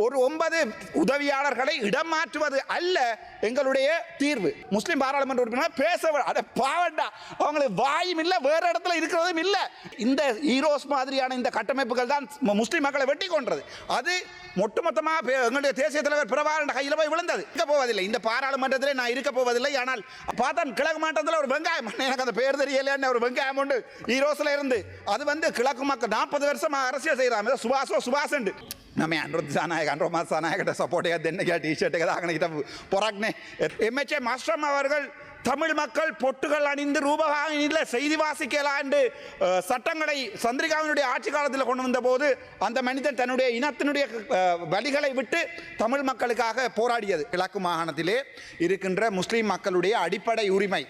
ஒரு 9 உதவியாளர்களை இடம் மாற்றுவது அல்ல எங்களுடைய தீர்வு. முஸ்லிம் பாராளுமன்ற உறுப்பினர் பேச பாவண்டா அவங்களுக்கு வாயும் இல்லை, வேற இடத்துல இருக்கிறதும் இல்லை. இந்த ஈரோஸ் மாதிரியான இந்த கட்டமைப்புகள் தான் முஸ்லிம் மக்களை வெட்டி கொண்டது. அது ஒட்டுமொத்தமாக எங்களுடைய தேசிய தலைவர் பிரபாகரன் கையில் போய் விழுந்தது. இருக்க போவதில்லை, இந்த பாராளுமன்றத்தில் நான் இருக்க போவதில்லை. ஆனால் பார்த்தா கிழக்கு மாவட்டத்தில் ஒரு வெங்காயம், எனக்கு அந்த பேர் தெரியல, ஒரு வெங்காயம் உண்டு ஈரோஸ்ல இருந்து. அது கிழக்கு மக்கள் 40 வருஷமாக அரசியல் செய்யறாங்க. சுபாஷ் நம்ம අනුරුද්ධ සානායක අනුරුමත් සානායකට සපෝට් එකක් දෙන්න කියලා ටී-ෂර්ට් එක දාගෙන හිටපු පොරක්නේ. MHA மாஸ்ட்ரம் அவர்கள் தமிழ் மக்கள் பொட்டுகள் அணிந்து ரூபகாயினில் செய்தி வாசிக்கலாம் சட்டங்களை சந்திரிகாவினுடைய ஆட்சி காலத்தில் கொண்டு வந்த போது அந்த மனிதன் தன்னுடைய இனத்தினுடைய வழிகளை விட்டு தமிழ் மக்களுக்காக போராடியது. கிழக்கு மாகாணத்திலே இருக்கின்ற முஸ்லீம் மக்களுடைய அடிப்படை உரிமை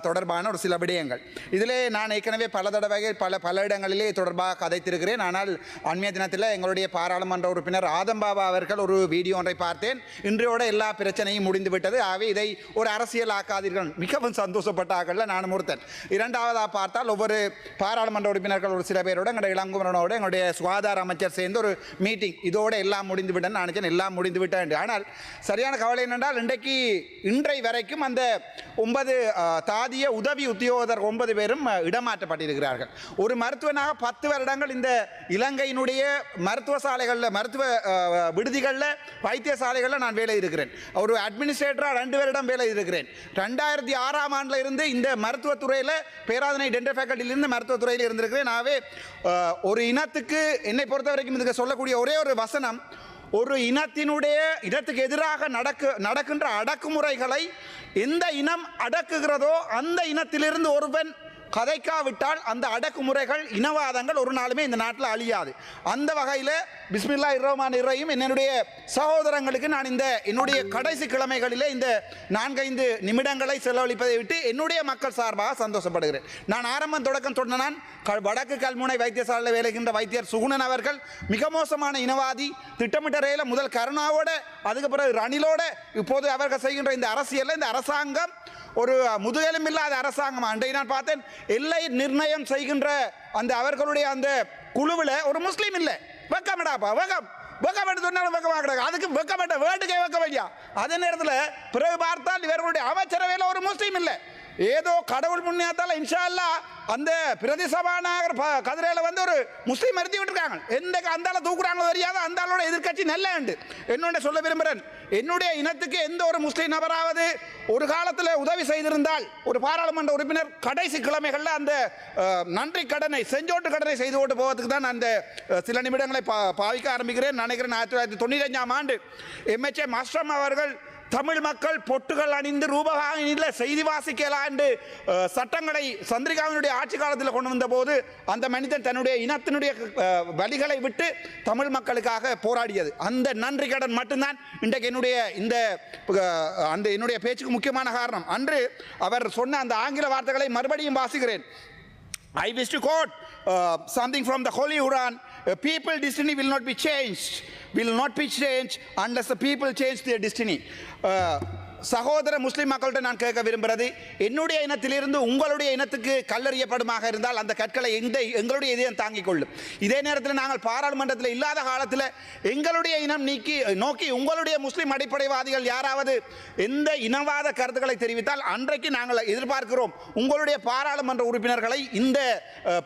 தொடர்பான ஒரு சில விடயங்கள். இதிலே நான் ஏற்கனவே பல தடவைகள் பல இடங்களிலே தொடர்பாக கதைத்திருக்கிறேன். ஆனால் அண்மைய தினத்தில் எங்களுடைய பாராளுமன்ற உறுப்பினர் ஆதம்பாபா அவர்கள் ஒரு வீடியோ ஒன்றை பார்த்தேன். இன்றையோட எல்லா பிரச்சனையும் முடிந்து விட்டது, ஆகவே இதை ஒரு அரசியல் ஆக்காதீர்கள். மிகவும் சந்தோஷப்பட்டார்கள், நானும் ஒருத்தன். இரண்டாவதாக பார்த்தால் ஒவ்வொரு பாராளுமன்ற உறுப்பினர்கள் ஒரு சில பேரோட எங்களுடைய இளங்குமரனோட எங்களுடைய சுகாதார அமைச்சர் சேர்ந்து ஒரு மீட்டிங், இதோட எல்லாம் முடிந்து விட்டேன் நினைச்சேன். எல்லாம் முடிந்து விட்டேன். ஆனால் சரியான கவலை என்னென்றால் இன்றை வரைக்கும் அந்த 9 தாதிய உதவி உத்தியோகத்தர் 9 பேரும் இடமாற்றப்பட்டிருக்கிறார்கள். ஒரு மருத்துவனாக 10 வருடங்கள் இந்த இலங்கையினுடைய மருத்துவ சாலைகளில், மருத்துவ விடுதிகளில், வைத்தியசாலைகளில் நான் வேலை இருக்கிறேன். ஒரு அட்மினிஸ்ட்ரேட்டராக 2 வருடம் வேலை இருக்கிறேன். 2006ஆம் ஆண்டில் இருந்து இந்த மருத்துவத்துறையில் பேராதனை டென்டல் ஃபேக்கல்ட்டியிலிருந்து மருத்துவத்துறையில் இருந்திருக்கிறேன். ஆகவே ஒரு இனத்துக்கு என்னை பொறுத்த வரைக்கும் இதுக்கு சொல்லக்கூடிய ஒரே ஒரு வசனம், ஒரு இனத்துக்கு எதிராக நடக்கின்ற அடக்குமுறைகளை எந்த இனம் அடக்குகிறதோ அந்த இனத்திலிருந்து ஒருவன் கதைக்காவிட்டால் அந்த அடக்குமுறைகள், இனவாதங்கள் ஒரு நாளுமே இந்த நாட்டில் அழியாது. அந்த வகையில் பிஸ்மில்லாஹிர் ரஹ்மானிர் ரஹீம் என்னுடைய சகோதரங்களுக்கு நான் என்னுடைய கடைசி கிழமைகளிலே இந்த 4-5 நிமிடங்களை செலவழிப்பதை விட்டு என்னுடைய மக்கள் சார்பாக சந்தோஷப்படுகிறேன். நான் ஆரம்பம் தொடக்கம் சொன்ன வடக்கு கல்முனை வைத்தியசாலையில் வேலைகின்ற வைத்தியர் சுகுணன் அவர்கள் மிக மோசமான இனவாதி. திட்டமிட்ட ரயில முதல் கருணாவோட, அதுக்கு பிறகு ரணிலோட, இப்போது அவர்கள் செய்கின்ற இந்த அரசியலில் இந்த அரசாங்கம் ஒரு முதுகெலும்பில்லாத அரசாங்கம். அன்றைய நான் பார்த்தேன், எல்லை நிர்ணயம் செய்கின்ற அந்த அவர்களுடைய அந்த குழுவில் ஒரு முஸ்லீம் இல்லை. வெக்கமடாப்பா, வெக்கம் சொன்னாலும் வெக்கமாக, அதுக்கு வெக்கப்பட்ட வேட்டுக்கே வெக்க வையா. அதே நேரத்தில் பிறகு பார்த்தால் இவர்களுடைய அமைச்சரவையில் ஒரு முஸ்லீம் இல்லை. ஏதோ கடவுள் முன்னியத்தால் இன்ஷா அல்லாஹ் அந்த பிரதி சபாநாயகர் கதிரையில் ஒரு முஸ்லீம் மறுத்தி விட்டுருக்காங்க. எந்த அந்தால தூக்குறாங்களோ தெரியாத அந்த ஆளோட எதிர்கட்சி நல்ல உண்டு. என்னோட சொல்ல விரும்புகிறேன், என்னுடைய இனத்துக்கு எந்த ஒரு முஸ்லீம் நபராவது ஒரு காலத்தில் உதவி செய்திருந்தால் ஒரு பாராளுமன்ற உறுப்பினர் கடைசி கிழமைகளில் அந்த நன்றி கடனை, செஞ்சோட்டு கடனை செய்து கொண்டு போவதுக்கு தான் அந்த சில நிமிடங்களை பாவிக்க ஆரம்பிக்கிறேன். நினைக்கிறேன் 1995ஆம் ஆண்டு MHA மாஸ்ட்ரம் அவர்கள் தமிழ் மக்கள் பொட்டுகள் அணிந்து ரூபகாயினில் செய்தி வாசிக்கலாம் சட்டங்களை சந்திரிகாவினுடைய ஆட்சி காலத்தில் கொண்டு வந்த போது அந்த மனிதன் தன்னுடைய இனத்தினுடைய வழிகளை விட்டு தமிழ் மக்களுக்காக போராடியது. அந்த நன்றி கடன் மட்டும்தான் இன்றைக்கு என்னுடைய பேச்சுக்கு முக்கியமான காரணம். அன்று அவர் சொன்ன அந்த ஆங்கில வார்த்தைகளை மறுபடியும் வாசிக்கிறேன். I wish to quote something from the Holy Quran. People destiny will not be changed unless the people change their destiny. சகோதர முஸ்லிம் மக்கள்கிட்ட நான் கேட்க விரும்புகிறது, என்னுடைய இனத்திலிருந்து உங்களுடைய இனத்துக்கு கல்லறியப்படுமாக இருந்தால் அந்த கற்களை எங்களுடைய இதயம் தாங்கிக் கொள்ளும். இதே நேரத்தில் நாங்கள் பாராளுமன்றத்தில் இல்லாத காலத்தில் எங்களுடைய இனம் நோக்கி உங்களுடைய முஸ்லிம் அடிப்படைவாதிகள் யாராவது எந்த இனவாத கருத்துக்களை தெரிவித்தால் அன்றைக்கு நாங்கள் எதிர்பார்க்கிறோம் உங்களுடைய பாராளுமன்ற உறுப்பினர்களை இந்த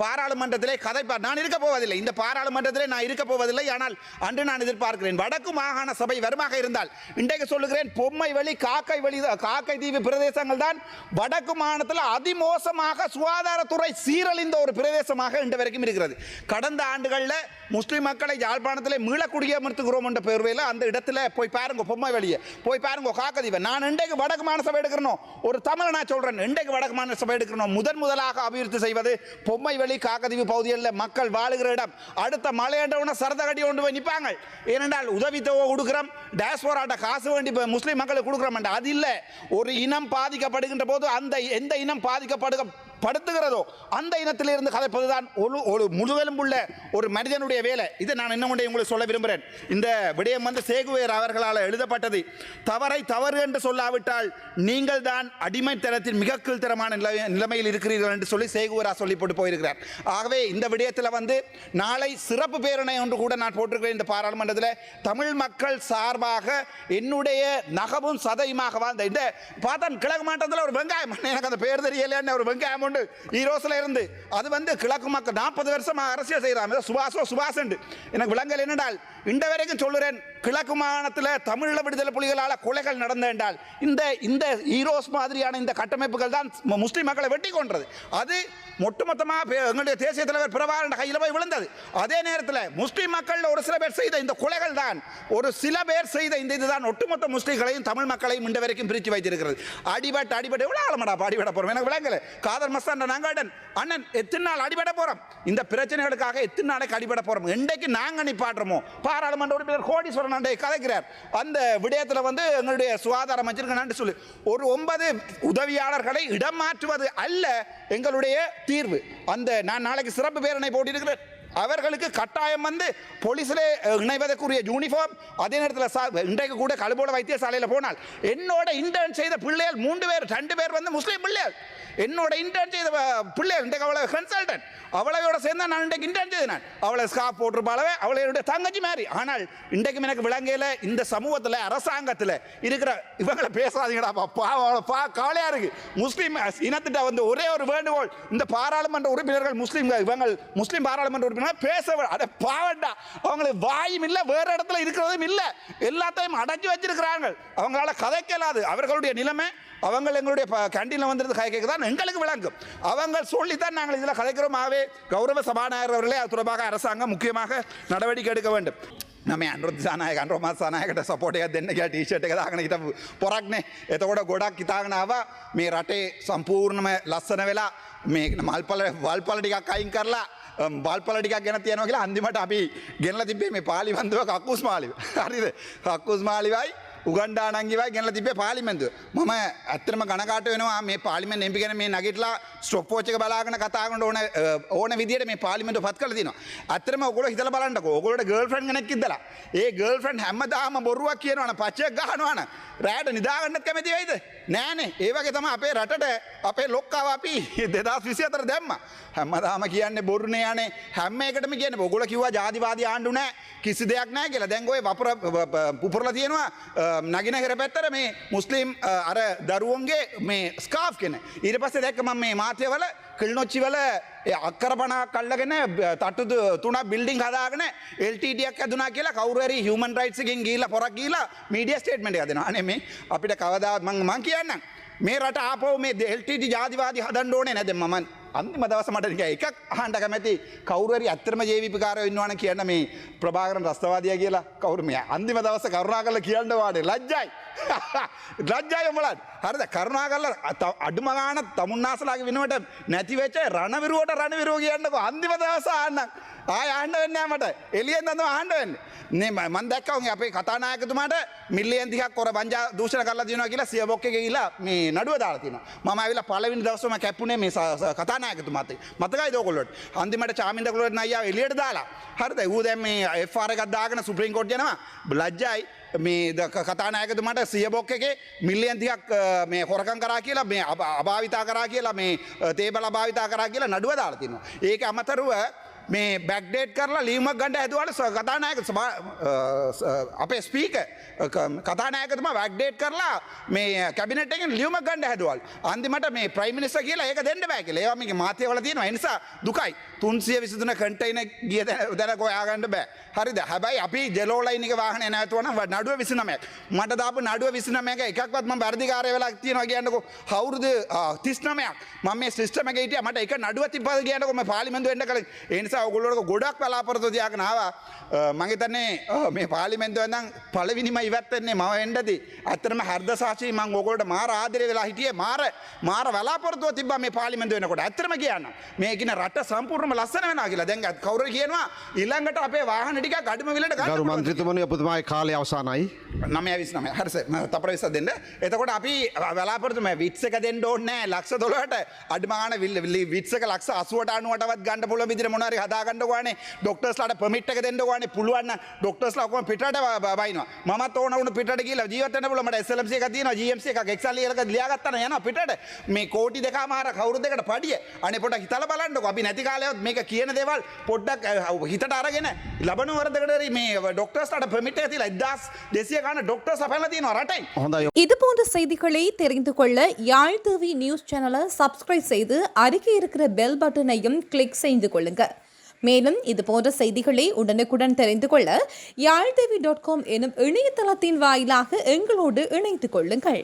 பாராளுமன்றத்திலே கதைப்பார். நான் இருக்க போவதில்லை, இந்த பாராளுமன்றத்திலே நான் இருக்க போவதில்லை. ஆனால் அன்று நான் எதிர்பார்க்கிறேன் வடக்கு மாகாண சபை வருமாக இருந்தால், இன்றைக்கு சொல்லுகிறேன், பொம்மை வழி காக்கை தீவு பிரதேசங்கள் தான் வடக்கு மாநிலத்தில் அதிமோசமாக சுகாதாரத்துறை சீரழிந்த ஒரு பிரதேசமாக இன்று வரைக்கும் இருக்கிறது. கடந்த ஆண்டுகளில் முஸ்லிம் மக்களை யாழ்ப்பாணத்தில் மீள குடியமர்த்துகிறோம் என்ற பெயர்வையில் அந்த இடத்துல போய் பாருங்க, பொம்மை வழியை போய் பாருங்க, காக்கதீவை. நான் இன்றைக்கு வடக்கு மாநில சபை எடுக்கிறோம், ஒரு தமிழ் நான் சொல்றேன், இன்றைக்கு வடக்கு மாநில சபை எடுக்கிறோம். முதலாக அபிவிருத்தி செய்வது பொம்மை வழி காக்கதீவு பகுதிகளில் மக்கள் வாழுகிற இடம். அடுத்த மலையண்டவன சரதகடி கொண்டு போய் நிற்பாங்க. ஏனென்றால் உதவித்தொகை கொடுக்கிறோம், டேஸ்போராட்ட காசு வேண்டி முஸ்லிம் மக்களுக்கு கொடுக்கிறோம். அது இல்லை, ஒரு இனம் பாதிக்கப்படுகின்ற போது அந்த எந்த இனம் படுத்துகிறதோ அந்த இனத்திலிருந்து கதைப்பதுதான் ஒரு முழுவெலும்புள்ள ஒரு மனிதனுடைய வேலை. இதை நான் இன்னும் உங்களுக்கு சொல்ல விரும்புகிறேன். இந்த விடயம் வந்து சேகுவேர் அவர்களால் எழுதப்பட்டது. தவறை தவறு என்று சொல்லாவிட்டால் நீங்கள் தான் அடிமைத்தனத்தின் மிக கீழ்த்தரமான நிலைமையில் இருக்கிறீர்கள் என்று சொல்லி சேகுவேரா சொல்லி போட்டு போயிருக்கிறார். ஆகவே இந்த விடயத்தில் வந்து நாளை சிறப்பு பேரணை ஒன்று கூட நான் போட்டிருக்கிறேன் இந்த பாராளுமன்றத்தில். தமிழ் மக்கள் சார்பாக என்னுடைய நகமும் சதையுமாக வாழ்ந்த இந்த பார்த்தா கிழக்கு மாவட்டத்தில் ஒரு வெங்காயம், எனக்கு அந்த பேர் தெரியல, ஒரு வெங்காயம் உண்டு ஈரோஸ்ல இருந்து. அது வந்து கிழக்கு மக்கள் 40 வருஷமாக அரசியல் செய்கிறாங்க. சுபாஷ் எனக்கு விளங்கல் என்னென்றால் இந்த வரைக்கும் சொல்லுறேன், கிழக்கு மாகாணத்தில் தமிழீழ விடுதலை புலிகளால் கொலைகள் நடந்த என்றால் இந்த ஈரோஸ் மாதிரியான இந்த கட்டமைப்புகள் தான் முஸ்லிம் மக்களை வெட்டி கொன்றது. அது ஒட்டுமொத்தமாக எங்களுடைய தேசிய தலைவர் பிரபாகரன் கையில் போய் விழுந்தது. அதே நேரத்தில் முஸ்லிம் மக்கள் ஒரு சில பேர் செய்த இந்த கொலைகள் தான், ஒரு சில பேர் செய்த இந்த இதுதான் ஒட்டுமொத்த முஸ்லிம்களையும் தமிழ் மக்களையும் இந்த வரைக்கும் பிரித்து வைத்திருக்கிறது. அடிபட்டு எவ்வளோ ஆளமாடா அடிபட போகிறோம்? எனக்கு விளங்கல. காதர் மஸ்தான் நாங்காடன் அண்ணன் எத்தனை நாள் அடிபட போகிறோம்? இந்த பிரச்சனைகளுக்காக எத்தனை நாளைக்கு அடிபட போகிறோம்? இன்றைக்கு நாங்கள் நிப்பாட்டுறோமோ? பாராளுமன்ற உறுப்பினர் கோடீஸ்வரன் கதைக்கிறார். அந்த விடயத்தில் வந்து எங்களுடைய சுகாதார அமைச்சருக்கு நன்றி சொல்லி ஒரு 9 உதவியாளர்களை இடம் மாற்றுவது அல்ல எங்களுடைய தீர்வு. அந்த நான் நாளைக்கு சிறப்பு பேரணை போட்டிருக்கிறேன். அவர்களுக்கு கட்டாயம் வந்து போலீஸில் இணைவதற்குரிய யூனிஃபார்ம், அதே நேரத்தில் இன்றைக்கு கூட கழுபோட வைத்தியசாலையில் போனால் என்னோட இன்டர்ன் செய்த பிள்ளைகள் 3 பேர் 2 பேர் வந்து முஸ்லீம் பிள்ளைகள். என்னோட இன்டர்ன் செய்த பிள்ளைகள் இன்றைக்கு அவளை கன்சல்டன்ட், அவளையோட சேர்ந்தா நான் இன்றைக்கு இன்டர்ன் செய்தேன். அவளை ஸ்காப் போட்டிருப்பாளவே, அவளையோட தங்கச்சி மாதிரி. ஆனால் இன்றைக்கும் எனக்கு விளங்கையில் இந்த சமூகத்தில் அரசாங்கத்தில் இருக்கிற இவங்களை பேசாதீங்கடா, காலையா இருக்கு. முஸ்லீம் இனத்திட்ட வந்து ஒரே ஒரு வேண்டுகோள், இந்த பாராளுமன்ற உறுப்பினர்கள் முஸ்லீம் பாராளுமன்ற உறுப்பினர் பேச பாவண்டா, அவங்களுக்கு வாயும் இல்லை, வேற இடத்துல இருக்கிறதும் இல்லை, எல்லாத்தையும் அடைச்சு வச்சிருக்கிறாங்க. அவங்களால கதைக்கலாது. அவர்களுடைய நிலைமை அவங்க எங்களுடைய கேண்டீனில் வந்துருந்து கதைக்க தான் எங்களுக்கு விளங்கும். அவங்க சொல்லித்தான் நாங்கள் இதில் கதைக்கிறோம். ஆகவே கௌரவ சபாநாயகர் அவர்களே அது தொடர்பாக அரசாங்கம் முக்கியமாக நடவடிக்கை எடுக்க வேண்டும். நம்ம අනුරුද්ධ සානායක අනුරමත් සානායකට සපෝට් එකක් දෙන්න කියලා ටී-ෂර්ට් එක දාගෙන හිටපු පොරක්නේ. එතකොට ගොඩක් හිතාගෙන ආවා මේ රටේ සම්පූර්ණම ලස්සන වෙලා මේ වල්පල ටිකක් අයින් කරලා වල්පල ටිකක් ගෙන තියනවා කියලා අන්තිමට අපි ගෙනලා තිබ්බේ මේ පාලිමන්දුව කක්කුස් මාලිව. හරිද? කක්කුස් මාලිවයි උගණ්ඩා නංගිවයි ගෙනලා තිබ්බේ පාර්ලිමේන්තුව. මම ඇත්තටම කනකාට වෙනවා මේ පාර්ලිමේන්තු එම්පි ගැන මේ නගිටලා ස්ටොප් වොච් එක බලාගෙන කතා කරන ඕන විදියට මේ පාර්ලිමේන්තුව පත් කරලා තිනවා. ඇත්තටම ඔයගොල්ලෝ හිතලා බලන්නකෝ. ඔයගොල්ලෝට ගර්ල්ෆ්‍රෙන්ඩ් කෙනෙක් ඉඳලා ඒ ගර්ල්ෆ්‍රෙන්ඩ් හැමදාම බොරුවක් කියනවනේ, පච්චයක් ගහනවනේ. රැයට නිදාගන්නත් කැමති වෙයිද? නෑනේ. ඒ වගේ තමයි අපේ රටට අපේ ලොක්කාව අපි 2024 දැම්මා. හැමදාම කියන්නේ බොරුනේ යන්නේ. හැම එකටම කියන්නේ ඔයගොල්ලෝ කිව්වා ජාතිවාදී ආණ්ඩු නෑ, කිසි දෙයක් නෑ කියලා. දැන් ඔය වපුර පුපුරලා තියෙනවා නගිනහිර පැත්තට මේ මුස්ලිම් අර දරුවන්ගේ මේ ස්කාෆ් කෙන. ඊට පස්සේ දැක්ක මම මේ මාත්‍යවල කිල්නොච්චිවල අක්කරපණක් අල්ලගෙන තට්ටු 3ක් බිල්ඩින් හදාගෙන LTT එකක් ඇදුනා කියලා කවුරු හරි හියුමන් රයිට්ස් එකෙන් ගිහිල්ලා පොරක් ගිහිල්ලා මීඩියා ස්ටේට්මන්ට් එකක් දෙනවා. අනේ මේ අපිට කවදාවත් මං කියන්නම් මේ රට ආපහු මේ LTT ජාතිවාදී හදන්න ඕනේ නැද? මම අන්තිම දවස මට නිකන් එකක් අහන්න කැමති, කවුරු හරි ඇත්තටම JVP කාරයෝ ඉන්නවනම් කියන්න මේ ප්‍රභාකරන් රස්තවාදියා කියලා. කවුරු මේ අන්තිම දවසේ කරුණාකරලා කියන්න වාඩේ. ලැජ්ජයි. ලැජ්ජයි උඹලට. හරිද? කරුණාකරලා අඩුම ගාන තමුන්නාසලාගේ වෙනුවට නැති වෙච්ච රණවිරුවට රණවිරුව කියන්නකෝ. අන්තිම දවසේ ආන්න. ආය ආන්න වෙන්නේ නැහැ මට. එළියෙන් දන්නවා ආන්න වෙන්නේ. නේ මම දැක්කා උන් අපේ කතානායකතුමාට මිලියන් 30ක් කර බංජා දූෂණ කරලා දිනවා කියලා සියබොක් එකේ ගිහිලා මේ නඩුව දාලා තිනවා. මම ආවිලා පළවෙනි දවසේම කැප්පුනේ මේ කතානායකතුමාත් එක්ක. මතකයිද ඔයගොල්ලෝට? අන්තිමට චාමින්ද කුලරත්න අයියා එළියට දාලා. හරිද? ඌ දැන් මේ FR එකක් දාගෙන සුප්‍රීම කෝට් යනවා. ලැජ්ජයි. මේ කතානායකතුමාට සියබොක් එකේ මිලියන් 30ක් මේ හොරකම් කරා කියලා, මේ අභාවිතා කරා කියලා, මේ තේබල අභාවිතා කරා කියලා නඩුව දාලා තිනවා. ඒක අමතරව මේ බැක්ඩේට් කරලා ලියුමක් ගන්න හැදුවාලු කතානායක අපේ ස්පීකර් කතානායකතුමා බැක්ඩේට් කරලා මේ කැබිනට් එකෙන් ලියුමක් ගන්න හැදුවාලු. අන්තිමට මේ ප්‍රයිම් මිනිස්ටර් කියලා ඒක දෙන්න බෑ කියලා. ඒවා මේකේ මාධ්‍යවල තියෙනවා. ඒ නිසා දුකයි. 323 කන්ටේනර් ගිය දැන හොයා ගන්න බෑ. හරිද? හැබැයි අපි ජෙලෝ ලයින් එක වාහනේ නැවතුවා නම් නඩුව 29ක්. මට දාපු නඩුව 29ක එකක්වත් මම වර්ධිකාරය වෙලා තියෙනවා කියන්නකෝ. අවුරුදු 39ක් මම මේ සිස්ටම් එකේ හිටියා. මට එක නඩුවක් තිබ්බද කියන්නකෝ මම පාර්ලිමේන්තුව එන්න කලින්. නිසා ඔයගොල්ලෝ ගොඩක් බලාපොරොත්තු තියාගෙන ආවා. මම හිතන්නේ මේ පාර්ලිමේන්තුවේ නම් පළවෙනිම ඉවත් වෙන්නේ මම එන්නදී. අත්‍තරම හර්ද සාක්ෂි මම ඔයගොල්ලෝට මාර ආදරේ වෙලා හිටියේ මාර බලාපොරොත්තුව තිබ්බා මේ පාර්ලිමේන්තුව වෙනකොට. ඇත්තටම කියන්න මේ කින රට සම්පූර්ණයෙන්ම ලස්සන වෙනවා කියලා. දැන් කවුරු කියනවා ඊළඟට අපේ වාහන ටිකක් අඩුම විලට ගන්න. ගරු මන්ත්‍රීතුමනි ඔබතුමාගේ කාලය අවසానයි. 9:29 හරි සර් මම තපර 20ක් දෙන්න. එතකොට අපි බලාපොරොත්තු මේ විත්ස් එක දෙන්න ඕනේ නැහැ ලක්ෂ 12ට අඩුම ගාන විත්ස් එක ලක්ෂ 80ට 90ටවත් ගන්න පුළුවන් විදිහට මොනවා හරි හදා ගන්න ඕනේ. ડોක්ටර්ස්ලාට පර්මිට් එක දෙන්න ඕනේ. පුළුවන් නම් ડોක්ටර්ස්ලා ඔක්කොම පිටරට බයිනවා. මමත් ඕන වුණ පිටරට ගිහලා ජීවත් වෙන්න පුළුවන්. මට SLMC එකක් තියෙනවා GMC එකක් එක්සල් එකක් ලියාගත්තා නම් යනවා පිටරට. මේ කෝටි දෙකමාර කවුරු දෙකට පඩිය. අනේ පොඩ්ඩක් හිතලා බලන්නකෝ. අපි නැති කාලෙවත් මේක කියන දේවල් පොඩ්ඩක් හිතට අරගෙන ලබන වරදකට මේ ડોක්ටර්ස්ලාට පර්මිට් එක තියලා 1200 ගාන ડોක්ටර්ස් අපහලා තියෙනවා රටේ. හොඳයි. இது போன்ற செய்திகளை தெரிந்து கொள்ள யாழ் டிவி நியூஸ் சேனலை சப்ஸ்கிரைப் செய்து அருகே இருக்கிற பெல் பட்டனையும் கிளிக் செய்து கொள்ளுங்க. மேலும் இது போன்ற செய்திகளை உடனுக்குடன் தெரிந்து கொள்ள யாழ்டிவி.com எனும் இணையதளத்தின் வாயிலாக எங்களோடு இணைத்துக் கொள்ளுங்கள்.